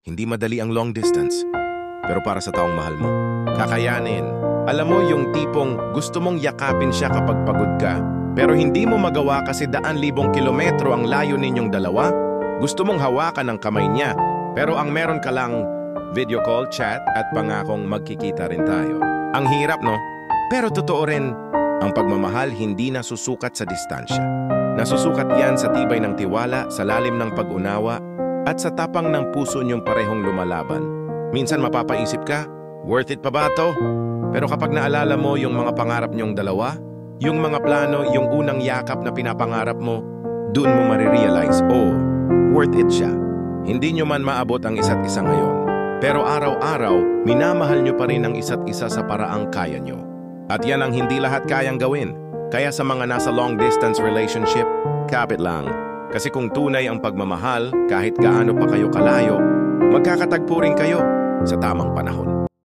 Hindi madali ang long distance. Pero para sa taong mahal mo, kakayanin. Alam mo yung tipong gusto mong yakapin siya kapag pagod ka, pero hindi mo magawa kasi daan-libong kilometro ang layo ninyong dalawa? Gusto mong hawakan ang kamay niya, pero ang meron ka lang video call, chat at pangakong magkikita rin tayo. Ang hirap, no? Pero totoo rin, ang pagmamahal hindi nasusukat sa distansya. Nasusukat yan sa tibay ng tiwala, sa lalim ng pag-unawa, at sa tapang ng puso niyong parehong lumalaban. Minsan mapapaisip ka, worth it pa ba to? Pero kapag naalala mo yung mga pangarap niyong dalawa, yung mga plano, yung unang yakap na pinapangarap mo, doon mo marirealize, oh, worth it siya. Hindi niyo man maabot ang isa't isa ngayon. Pero araw-araw, minamahal niyo pa rin ang isa't isa sa paraang kaya niyo. At yan ang hindi lahat kayang gawin. Kaya sa mga nasa long-distance relationship, kapit lang. Kasi kung tunay ang pagmamahal, kahit gaano pa kayo kalayo, magkakatagpo rin kayo sa tamang panahon.